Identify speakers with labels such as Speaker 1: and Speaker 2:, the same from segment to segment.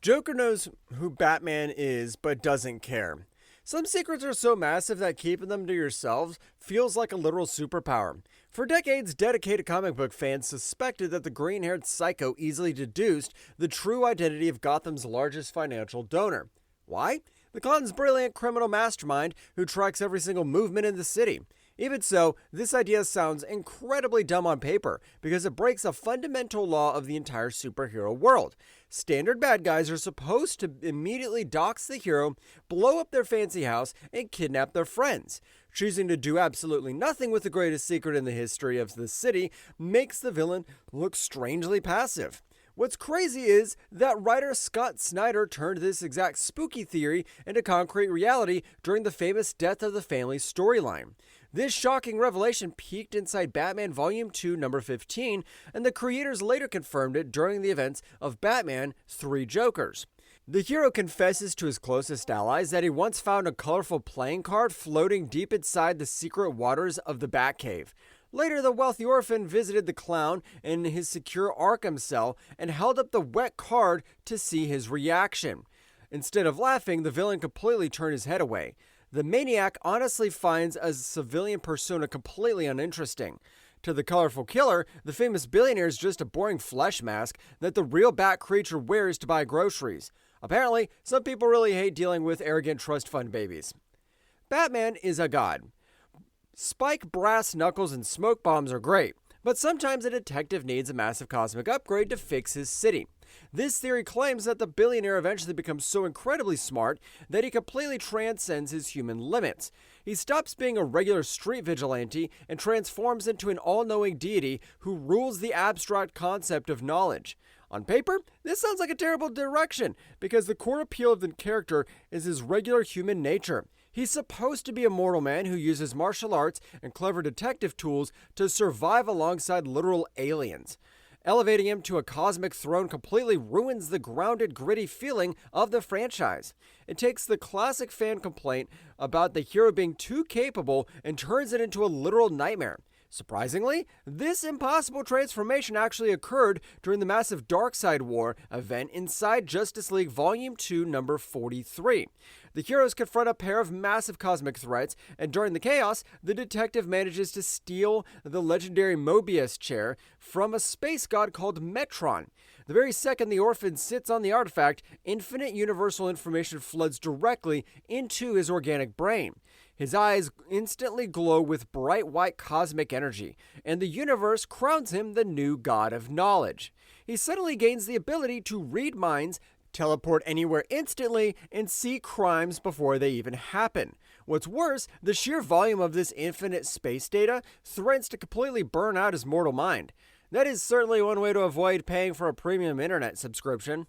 Speaker 1: Joker knows who Batman is, but doesn't care. Some secrets are so massive that keeping them to yourselves feels like a literal superpower. For decades, dedicated comic book fans suspected that the green haired psycho easily deduced the true identity of Gotham's largest financial donor. Why? The Clown's brilliant criminal mastermind who tracks every single movement in the city. Even so, this idea sounds incredibly dumb on paper because it breaks a fundamental law of the entire superhero world. Standard bad guys are supposed to immediately dox the hero, blow up their fancy house, and kidnap their friends. Choosing to do absolutely nothing with the greatest secret in the history of the city makes the villain look strangely passive. What's crazy is that writer Scott Snyder turned this exact spooky theory into concrete reality during the famous Death of the Family storyline. This shocking revelation peaked inside Batman Volume 2, number 15, and the creators later confirmed it during the events of Batman 3 Jokers. The hero confesses to his closest allies that he once found a colorful playing card floating deep inside the secret waters of the Batcave. Later, the wealthy orphan visited the clown in his secure Arkham cell and held up the wet card to see his reaction. Instead of laughing, the villain completely turned his head away. The maniac honestly finds a civilian persona completely uninteresting. To the colorful killer, the famous billionaire is just a boring flesh mask that the real bat creature wears to buy groceries. Apparently, some people really hate dealing with arrogant trust fund babies. Batman is a god. Spike, brass knuckles, and smoke bombs are great, but sometimes a detective needs a massive cosmic upgrade to fix his city. This theory claims that the billionaire eventually becomes so incredibly smart that he completely transcends his human limits. He stops being a regular street vigilante and transforms into an all-knowing deity who rules the abstract concept of knowledge. On paper, this sounds like a terrible direction because the core appeal of the character is his regular human nature. He's supposed to be a mortal man who uses martial arts and clever detective tools to survive alongside literal aliens. Elevating him to a cosmic throne completely ruins the grounded, gritty feeling of the franchise. It takes the classic fan complaint about the hero being too capable and turns it into a literal nightmare. Surprisingly, this impossible transformation actually occurred during the massive Darkseid War event inside Justice League Volume 2, number 43. The heroes confront a pair of massive cosmic threats, and during the chaos, the detective manages to steal the legendary Mobius chair from a space god called Metron. The very second the orphan sits on the artifact, infinite universal information floods directly into his organic brain. His eyes instantly glow with bright white cosmic energy, and the universe crowns him the new god of knowledge. He suddenly gains the ability to read minds, teleport anywhere instantly, and see crimes before they even happen. What's worse, the sheer volume of this infinite space data threatens to completely burn out his mortal mind. That is certainly one way to avoid paying for a premium internet subscription.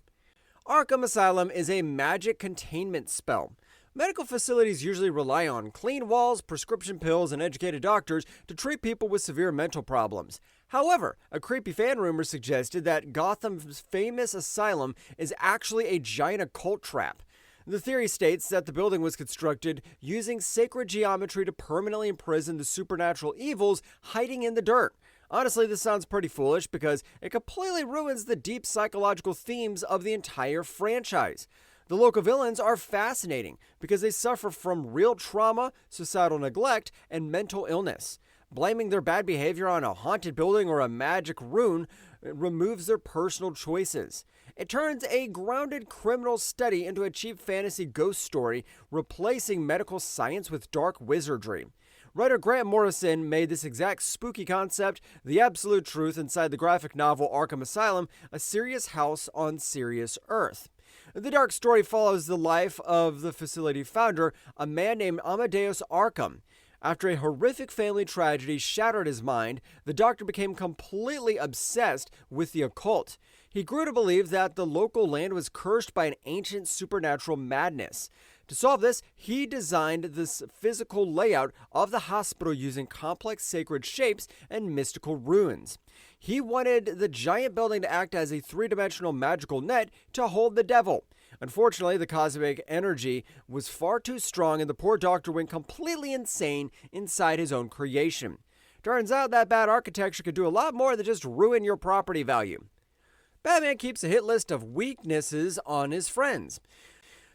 Speaker 1: Arkham Asylum is a magic containment spell. Medical facilities usually rely on clean walls, prescription pills, and educated doctors to treat people with severe mental problems. However, a creepy fan rumor suggested that Gotham's famous asylum is actually a giant occult trap. The theory states that the building was constructed using sacred geometry to permanently imprison the supernatural evils hiding in the dirt. Honestly, this sounds pretty foolish because it completely ruins the deep psychological themes of the entire franchise. The local villains are fascinating because they suffer from real trauma, societal neglect, and mental illness. Blaming their bad behavior on a haunted building or a magic rune removes their personal choices. It turns a grounded criminal study into a cheap fantasy ghost story, replacing medical science with dark wizardry. Writer Grant Morrison made this exact spooky concept the absolute truth inside the graphic novel Arkham Asylum, a serious house on serious Earth. The dark story follows the life of the facility founder, a man named Amadeus Arkham. After a horrific family tragedy shattered his mind, the doctor became completely obsessed with the occult. He grew to believe that the local land was cursed by an ancient supernatural madness. To solve this, he designed this physical layout of the hospital using complex sacred shapes and mystical runes. He wanted the giant building to act as a three-dimensional magical net to hold the devil. Unfortunately, the cosmic energy was far too strong and the poor doctor went completely insane inside his own creation. Turns out that bad architecture could do a lot more than just ruin your property value. Batman keeps a hit list of weaknesses on his friends.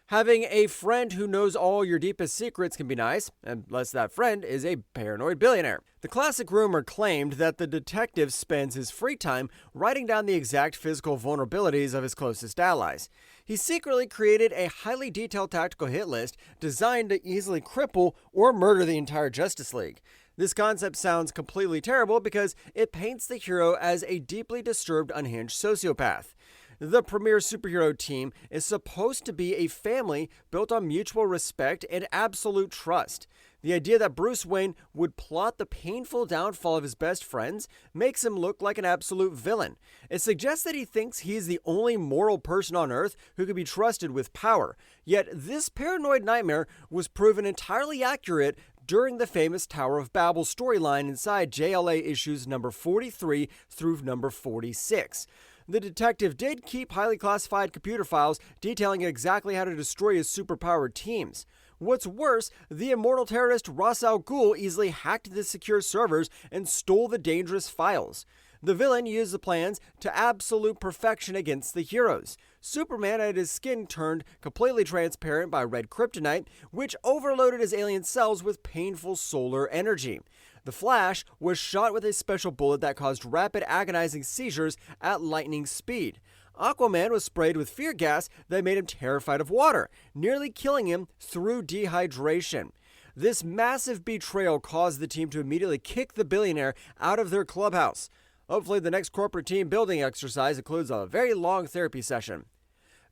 Speaker 1: Having a friend who knows all your deepest secrets can be nice, unless that friend is a paranoid billionaire. The classic rumor claimed that the detective spends his free time writing down the exact physical vulnerabilities of his closest allies. He secretly created a highly detailed tactical hit list designed to easily cripple or murder the entire Justice League. This concept sounds completely terrible because it paints the hero as a deeply disturbed, unhinged sociopath. The premier superhero team is supposed to be a family built on mutual respect and absolute trust. The idea that Bruce Wayne would plot the painful downfall of his best friends makes him look like an absolute villain. It suggests that he thinks he's the only moral person on Earth who can be trusted with power. Yet this paranoid nightmare was proven entirely accurate during the famous Tower of Babel storyline inside JLA issues number 43 through number 46. The detective did keep highly classified computer files detailing exactly how to destroy his superpowered teams. What's worse, the immortal terrorist Ra's al Ghul easily hacked the secure servers and stole the dangerous files. The villain used the plans to absolute perfection against the heroes. Superman had his skin turned completely transparent by red kryptonite, which overloaded his alien cells with painful solar energy. The Flash was shot with a special bullet that caused rapid agonizing seizures at lightning speed. Aquaman was sprayed with fear gas that made him terrified of water, nearly killing him through dehydration. This massive betrayal caused the team to immediately kick the billionaire out of their clubhouse. Hopefully the next corporate team building exercise includes a very long therapy session.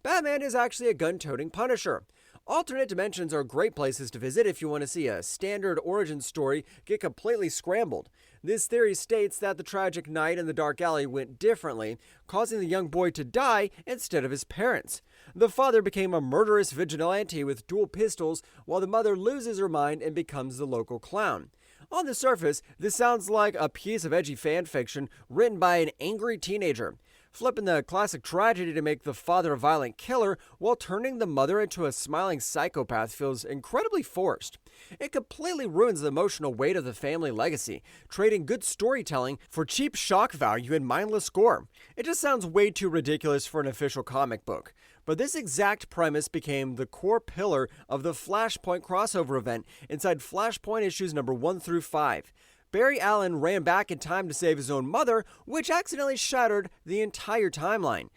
Speaker 1: Batman is actually a gun-toting Punisher. Alternate dimensions are great places to visit if you want to see a standard origin story get completely scrambled. This theory states that the tragic night in the dark alley went differently, causing the young boy to die instead of his parents. The father became a murderous vigilante with dual pistols, while the mother loses her mind and becomes the local clown. On the surface, this sounds like a piece of edgy fan fiction written by an angry teenager, flipping the classic tragedy to make the father a violent killer while turning the mother into a smiling psychopath feels incredibly forced. It completely ruins the emotional weight of the family legacy, trading good storytelling for cheap shock value and mindless gore. It just sounds way too ridiculous for an official comic book. But this exact premise became the core pillar of the Flashpoint crossover event inside Flashpoint issues number 1 through 5. Barry Allen ran back in time to save his own mother, which accidentally shattered the entire timeline.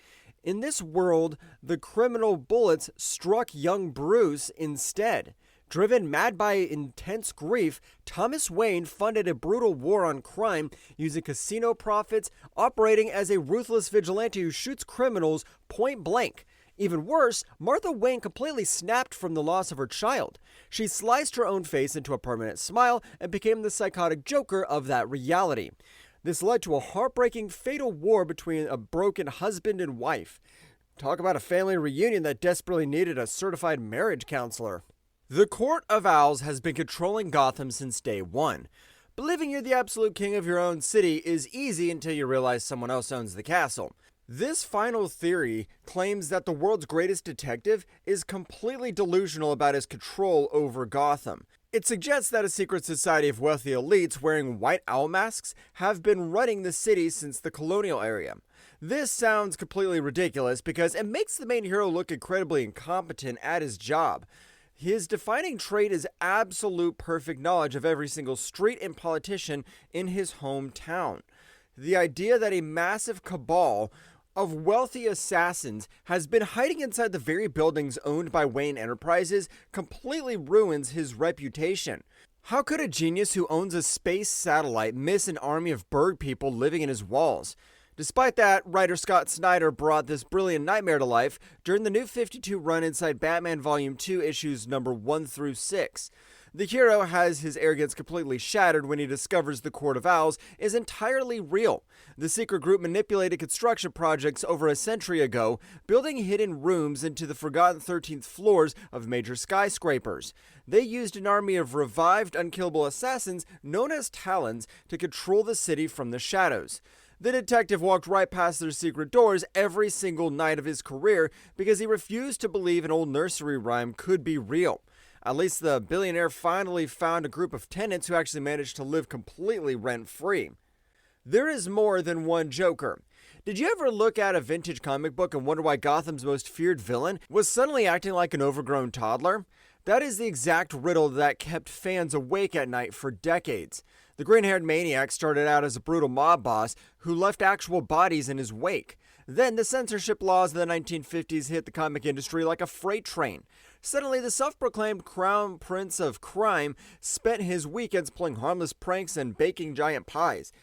Speaker 1: In this world, the criminal bullets struck young Bruce instead. Driven mad by intense grief, Thomas Wayne funded a brutal war on crime using casino profits, operating as a ruthless vigilante who shoots criminals point blank. Even worse, Martha Wayne completely snapped from the loss of her child. She sliced her own face into a permanent smile and became the psychotic Joker of that reality. This led to a heartbreaking, fatal war between a broken husband and wife. Talk about a family reunion that desperately needed a certified marriage counselor. The Court of Owls has been controlling Gotham since day one. Believing you're the absolute king of your own city is easy until you realize someone else owns the castle. This final theory claims that the world's greatest detective is completely delusional about his control over Gotham. It suggests that a secret society of wealthy elites wearing white owl masks have been running the city since the colonial era. This sounds completely ridiculous because it makes the main hero look incredibly incompetent at his job. His defining trait is absolute perfect knowledge of every single street and politician in his hometown. The idea that a massive cabal of wealthy assassins has been hiding inside the very buildings owned by Wayne Enterprises completely ruins his reputation. How could a genius who owns a space satellite miss an army of bird people living in his walls? Despite that, writer Scott Snyder brought this brilliant nightmare to life during the New 52 run inside Batman Volume 2 issues number 1 through 6. The hero has his arrogance completely shattered when he discovers the Court of Owls is entirely real. The secret group manipulated construction projects over a century ago, building hidden rooms into the forgotten 13th floors of major skyscrapers. They used an army of revived, unkillable assassins known as Talons to control the city from the shadows. The detective walked right past their secret doors every single night of his career because he refused to believe an old nursery rhyme could be real. At least the billionaire finally found a group of tenants who actually managed to live completely rent-free. There is more than one Joker. Did you ever look at a vintage comic book and wonder why Gotham's most feared villain was suddenly acting like an overgrown toddler? That is the exact riddle that kept fans awake at night for decades. The green-haired maniac started out as a brutal mob boss who left actual bodies in his wake. Then the censorship laws of the 1950s hit the comic industry like a freight train. Suddenly, the self-proclaimed crown prince of crime spent his weekends playing harmless pranks and baking giant pies.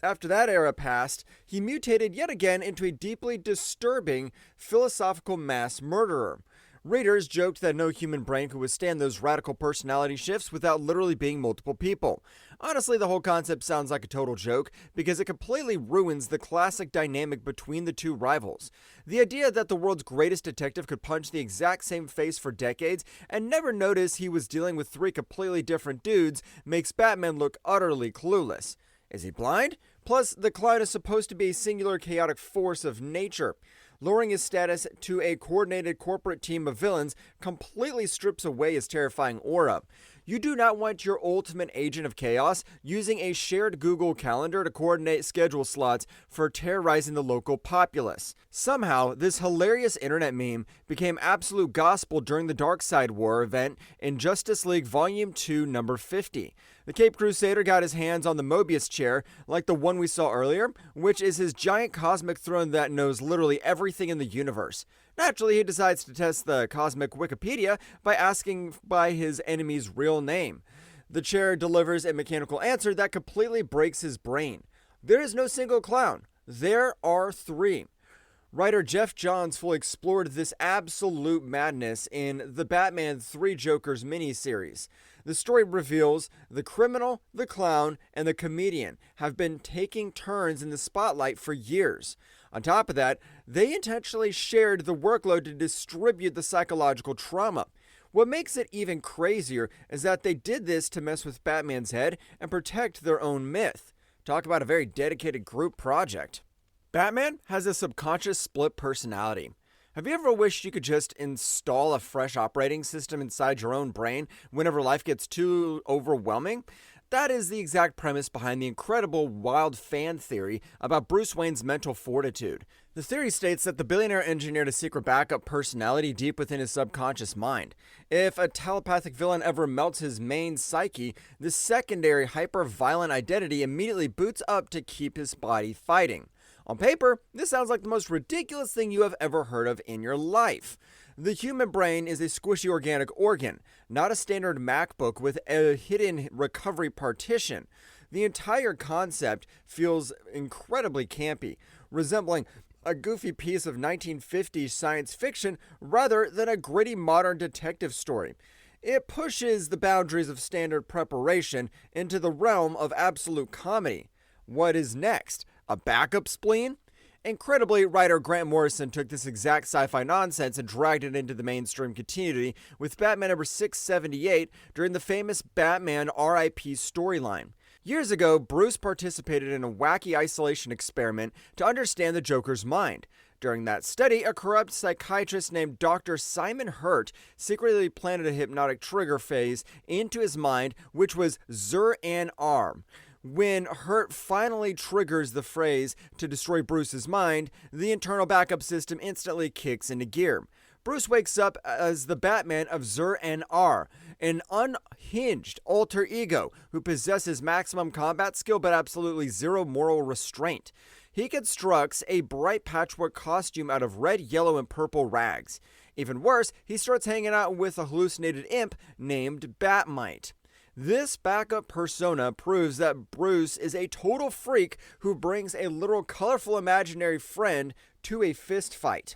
Speaker 1: After that era passed, he mutated yet again into a deeply disturbing philosophical mass murderer. Readers joked that no human brain could withstand those radical personality shifts without literally being multiple people. Honestly, the whole concept sounds like a total joke because it completely ruins the classic dynamic between the two rivals. The idea that the world's greatest detective could punch the exact same face for decades and never notice he was dealing with three completely different dudes makes Batman look utterly clueless. Is he blind? Plus, the clown is supposed to be a singular chaotic force of nature. Lowering his status to a coordinated corporate team of villains completely strips away his terrifying aura. You do not want your ultimate agent of chaos using a shared Google Calendar to coordinate schedule slots for terrorizing the local populace. Somehow, this hilarious internet meme became absolute gospel during the Darkseid War event in Justice League Volume 2, number 50. The Caped Crusader got his hands on the Mobius chair, like the one we saw earlier, which is his giant cosmic throne that knows literally everything in the universe. Naturally, he decides to test the cosmic Wikipedia by asking by his enemy's real name. The chair delivers a mechanical answer that completely breaks his brain. There is no single clown. There are three. Writer Jeff Johns fully explored this absolute madness in the Batman 3 Jokers miniseries. The story reveals the criminal, the clown, and the comedian have been taking turns in the spotlight for years. On top of that, they intentionally shared the workload to distribute the psychological trauma. What makes it even crazier is that they did this to mess with Batman's head and protect their own myth. Talk about a very dedicated group project. Batman has a subconscious split personality. Have you ever wished you could just install a fresh operating system inside your own brain whenever life gets too overwhelming? That is the exact premise behind the incredible wild fan theory about Bruce Wayne's mental fortitude. The theory states that the billionaire engineered a secret backup personality deep within his subconscious mind. If a telepathic villain ever melts his main psyche, the secondary hyper-violent identity immediately boots up to keep his body fighting. On paper, this sounds like the most ridiculous thing you have ever heard of in your life. The human brain is a squishy organic organ, not a standard MacBook with a hidden recovery partition. The entire concept feels incredibly campy, resembling a goofy piece of 1950s science fiction rather than a gritty modern detective story. It pushes the boundaries of standard preparation into the realm of absolute comedy. What is next? A backup spleen? Incredibly, writer Grant Morrison took this exact sci-fi nonsense and dragged it into the mainstream continuity with Batman number 678 during the famous Batman R.I.P. storyline. Years ago, Bruce participated in a wacky isolation experiment to understand the Joker's mind. During that study, a corrupt psychiatrist named Dr. Simon Hurt secretly planted a hypnotic trigger phase into his mind, which was Zur-An-Arm. When Hurt finally triggers the phrase to destroy Bruce's mind, the internal backup system instantly kicks into gear. Bruce wakes up as the Batman of Zur-An-Ar, an unhinged alter ego who possesses maximum combat skill but absolutely zero moral restraint. He constructs a bright patchwork costume out of red, yellow, and purple rags. Even worse, he starts hanging out with a hallucinated imp named Batmite. This backup persona proves that Bruce is a total freak who brings a literal colorful imaginary friend to a fist fight.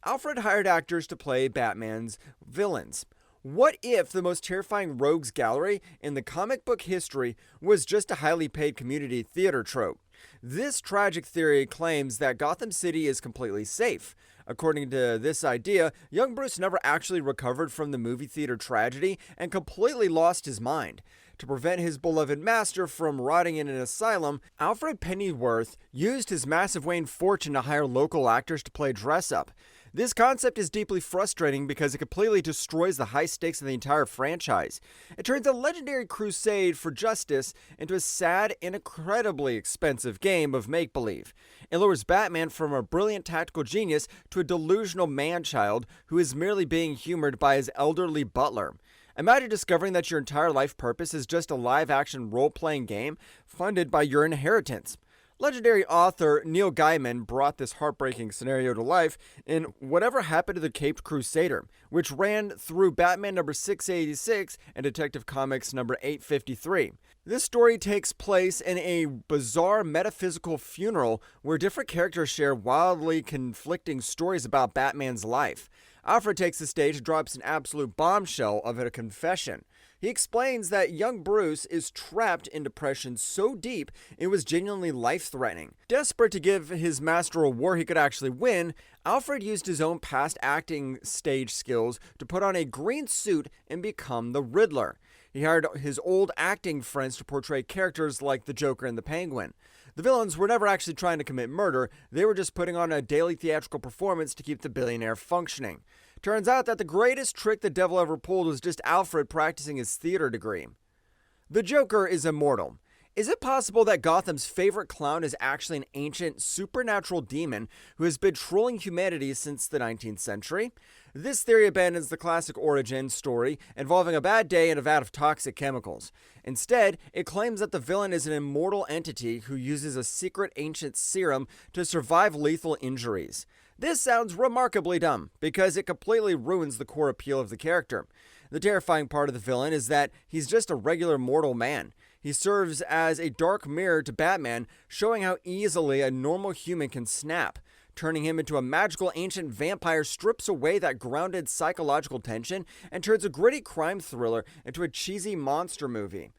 Speaker 1: Alfred hired actors to play Batman's villains. What if the most terrifying rogues gallery in the comic book history was just a highly paid community theater trope? This tragic theory claims that Gotham City is completely safe. According to this idea, young Bruce never actually recovered from the movie theater tragedy and completely lost his mind. To prevent his beloved master from rotting in an asylum, Alfred Pennyworth used his massive Wayne fortune to hire local actors to play dress-up. This concept is deeply frustrating because it completely destroys the high stakes of the entire franchise. It turns a legendary crusade for justice into a sad and incredibly expensive game of make-believe. It lures Batman from a brilliant tactical genius to a delusional man-child who is merely being humored by his elderly butler. Imagine discovering that your entire life purpose is just a live-action role-playing game funded by your inheritance. Legendary author Neil Gaiman brought this heartbreaking scenario to life in Whatever Happened to the Caped Crusader, which ran through Batman number 686 and Detective Comics number 853. This story takes place in a bizarre metaphysical funeral where different characters share wildly conflicting stories about Batman's life. Alfred takes the stage and drops an absolute bombshell of a confession. He explains that young Bruce is trapped in depression so deep it was genuinely life-threatening. Desperate to give his master a war he could actually win, Alfred used his own past acting stage skills to put on a green suit and become the Riddler. He hired his old acting friends to portray characters like the Joker and the Penguin. The villains were never actually trying to commit murder, they were just putting on a daily theatrical performance to keep the billionaire functioning. Turns out that the greatest trick the devil ever pulled was just Alfred practicing his theater degree. The Joker is immortal. Is it possible that Gotham's favorite clown is actually an ancient, supernatural demon who has been trolling humanity since the 19th century? This theory abandons the classic origin story involving a bad day and a vat of toxic chemicals. Instead, it claims that the villain is an immortal entity who uses a secret ancient serum to survive lethal injuries. This sounds remarkably dumb, because it completely ruins the core appeal of the character. The terrifying part of the villain is that he's just a regular mortal man. He serves as a dark mirror to Batman, showing how easily a normal human can snap. Turning him into a magical ancient vampire strips away that grounded psychological tension and turns a gritty crime thriller into a cheesy monster movie.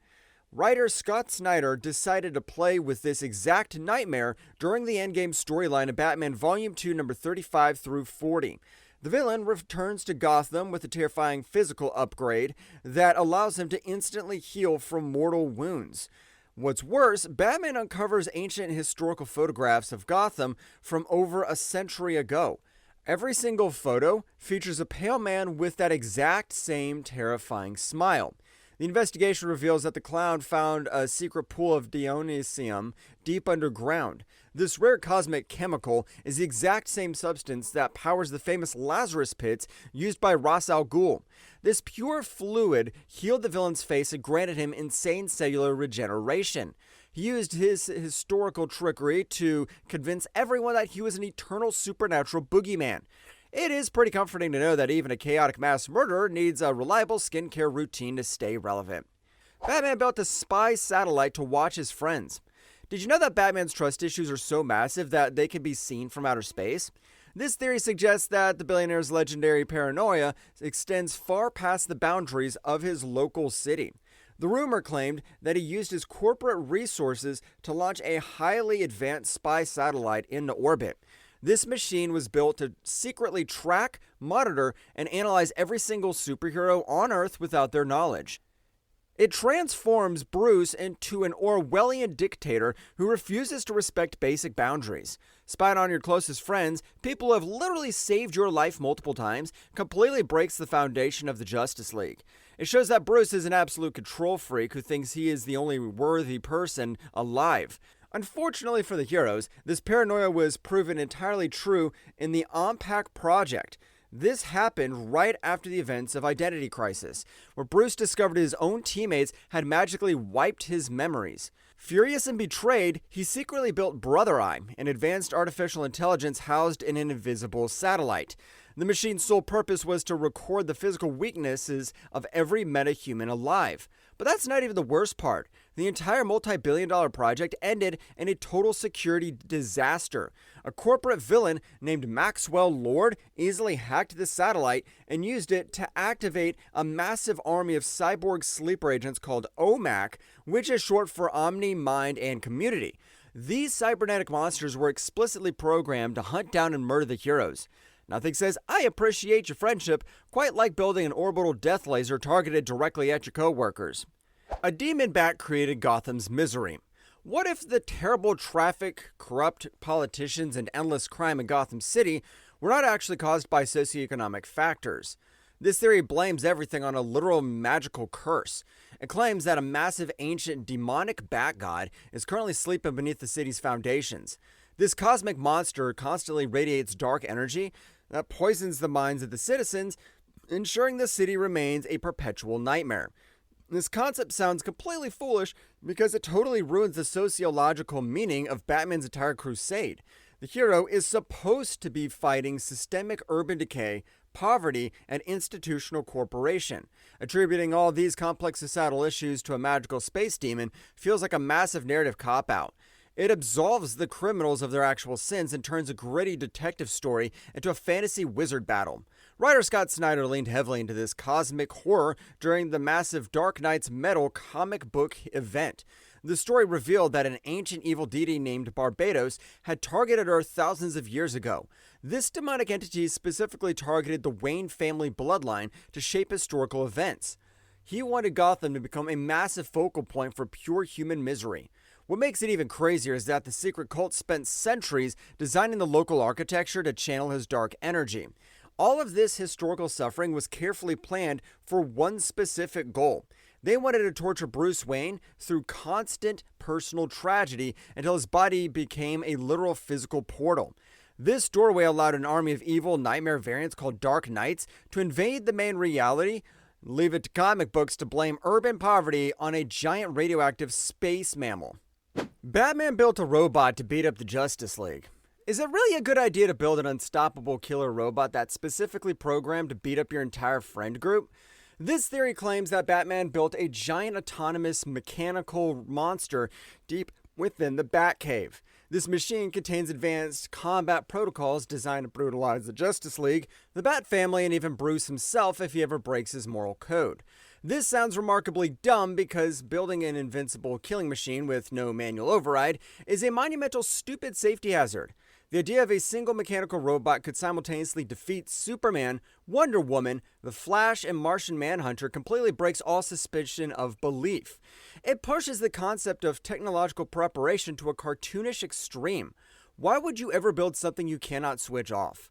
Speaker 1: Writer Scott Snyder decided to play with this exact nightmare during the Endgame storyline of Batman Volume 2, number 35 through 40. The villain returns to Gotham with a terrifying physical upgrade that allows him to instantly heal from mortal wounds. What's worse, Batman uncovers ancient historical photographs of Gotham from over a century ago. Every single photo features a pale man with that exact same terrifying smile. The investigation reveals that the clown found a secret pool of Dionysium deep underground. This rare cosmic chemical is the exact same substance that powers the famous Lazarus pits used by Ra's al Ghul. This pure fluid healed the villain's face and granted him insane cellular regeneration. He used his historical trickery to convince everyone that he was an eternal supernatural boogeyman. It is pretty comforting to know that even a chaotic mass murderer needs a reliable skincare routine to stay relevant. Batman built a spy satellite to watch his friends. Did you know that Batman's trust issues are so massive that they can be seen from outer space? This theory suggests that the billionaire's legendary paranoia extends far past the boundaries of his local city. The rumor claimed that he used his corporate resources to launch a highly advanced spy satellite into orbit. This machine was built to secretly track, monitor, and analyze every single superhero on Earth without their knowledge. It transforms Bruce into an Orwellian dictator who refuses to respect basic boundaries. Spying on your closest friends, people who have literally saved your life multiple times, completely breaks the foundation of the Justice League. It shows that Bruce is an absolute control freak who thinks he is the only worthy person alive. Unfortunately for the heroes, this paranoia was proven entirely true in the Unpack Project. This happened right after the events of Identity Crisis, where Bruce discovered his own teammates had magically wiped his memories. Furious and betrayed, he secretly built Brother Eye, an advanced artificial intelligence housed in an invisible satellite. The machine's sole purpose was to record the physical weaknesses of every metahuman alive. But that's not even the worst part. The entire multi-billion-dollar project ended in a total security disaster. A corporate villain named Maxwell Lord easily hacked the satellite and used it to activate a massive army of cyborg sleeper agents called OMAC, which is short for Omni, Mind, and Community. These cybernetic monsters were explicitly programmed to hunt down and murder the heroes. Nothing says, "I appreciate your friendship," quite like building an orbital death laser targeted directly at your co-workers. A demon bat created Gotham's misery. What if the terrible traffic, corrupt politicians, and endless crime in Gotham City were not actually caused by socioeconomic factors. This theory blames everything on a literal magical curse. It claims that a massive ancient demonic bat god is currently sleeping beneath the city's foundations. This cosmic monster constantly radiates dark energy that poisons the minds of the citizens, ensuring the city remains a perpetual nightmare. This concept sounds completely foolish because it totally ruins the sociological meaning of Batman's entire crusade. The hero is supposed to be fighting systemic urban decay, poverty, and institutional corporation. Attributing all these complex societal issues to a magical space demon feels like a massive narrative cop-out. It absolves the criminals of their actual sins and turns a gritty detective story into a fantasy wizard battle. Writer Scott Snyder leaned heavily into this cosmic horror during the massive Dark Knight's Metal comic book event. The story revealed that an ancient evil deity named Barbados had targeted Earth thousands of years ago. This demonic entity specifically targeted the Wayne family bloodline to shape historical events. He wanted Gotham to become a massive focal point for pure human misery. What makes it even crazier is that the secret cult spent centuries designing the local architecture to channel his dark energy. All of this historical suffering was carefully planned for one specific goal. They wanted to torture Bruce Wayne through constant personal tragedy until his body became a literal physical portal. This doorway allowed an army of evil nightmare variants called Dark Knights to invade the main reality, leave it to comic books to blame urban poverty on a giant radioactive space mammal. Batman built a robot to beat up the Justice League. Is it really a good idea to build an unstoppable killer robot that's specifically programmed to beat up your entire friend group? This theory claims that Batman built a giant autonomous mechanical monster deep within the Batcave. This machine contains advanced combat protocols designed to brutalize the Justice League, the Bat family, and even Bruce himself if he ever breaks his moral code. This sounds remarkably dumb because building an invincible killing machine with no manual override is a monumental stupid safety hazard. The idea of a single mechanical robot could simultaneously defeat Superman, Wonder Woman, the Flash, and Martian Manhunter completely breaks all suspicion of belief. It pushes the concept of technological preparation to a cartoonish extreme. Why would you ever build something you cannot switch off?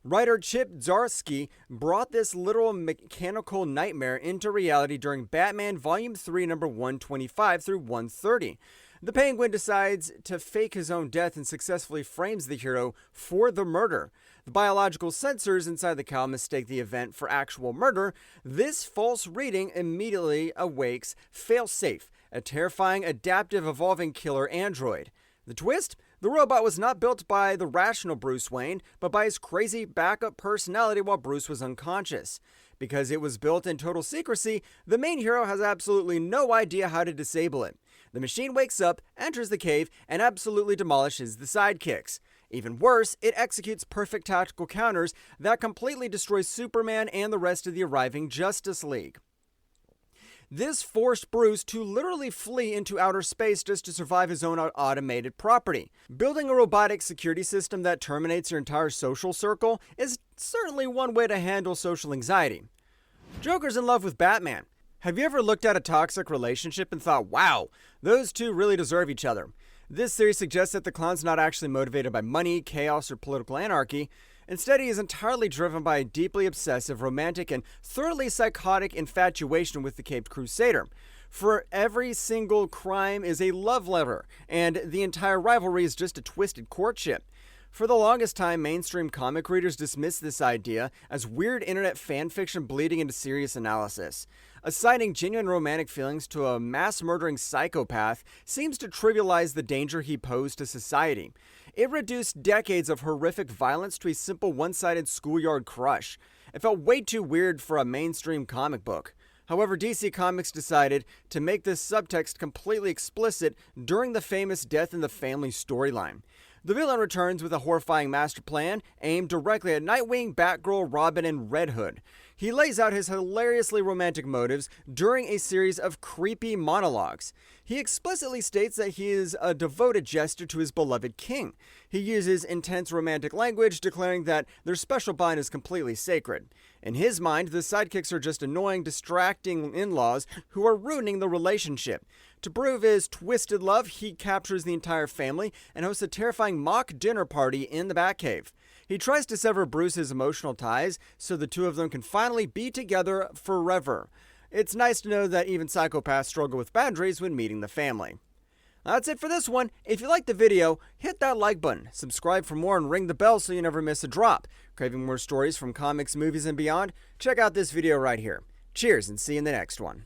Speaker 1: Writer Chip Zdarsky brought this literal mechanical nightmare into reality during Batman Volume 3, number 125 through 130. The Penguin decides to fake his own death and successfully frames the hero for the murder. The biological sensors inside the cowl mistake the event for actual murder. This false reading immediately awakes Failsafe, a terrifying, adaptive, evolving killer android. The twist? The robot was not built by the rational Bruce Wayne, but by his crazy backup personality while Bruce was unconscious. Because it was built in total secrecy, the main hero has absolutely no idea how to disable it. The machine wakes up, enters the cave, and absolutely demolishes the sidekicks. Even worse, it executes perfect tactical counters that completely destroy Superman and the rest of the arriving Justice League. This forced Bruce to literally flee into outer space just to survive his own automated property. Building a robotic security system that terminates your entire social circle is certainly one way to handle social anxiety. Joker's in love with Batman. Have you ever looked at a toxic relationship and thought, wow, those two really deserve each other? This theory suggests that the clown's not actually motivated by money, chaos, or political anarchy. Instead, he is entirely driven by a deeply obsessive, romantic, and thoroughly psychotic infatuation with the Caped Crusader. For every single crime is a love letter, and the entire rivalry is just a twisted courtship. For the longest time, mainstream comic readers dismissed this idea as weird internet fanfiction bleeding into serious analysis. Assigning genuine romantic feelings to a mass-murdering psychopath seems to trivialize the danger he posed to society. It reduced decades of horrific violence to a simple one-sided schoolyard crush. It felt way too weird for a mainstream comic book. However, DC Comics decided to make this subtext completely explicit during the famous Death in the Family storyline. The villain returns with a horrifying master plan aimed directly at Nightwing, Batgirl, Robin, and Red Hood. He lays out his hilariously romantic motives during a series of creepy monologues. He explicitly states that he is a devoted jester to his beloved king. He uses intense romantic language, declaring that their special bond is completely sacred. In his mind, the sidekicks are just annoying, distracting in-laws who are ruining the relationship. To prove his twisted love, he captures the entire family and hosts a terrifying mock dinner party in the Batcave. He tries to sever Bruce's emotional ties so the two of them can finally be together forever. It's nice to know that even psychopaths struggle with boundaries when meeting the family. That's it for this one. If you liked the video, hit that like button, subscribe for more, and ring the bell so you never miss a drop. Craving more stories from comics, movies, and beyond? Check out this video right here. Cheers, and see you in the next one.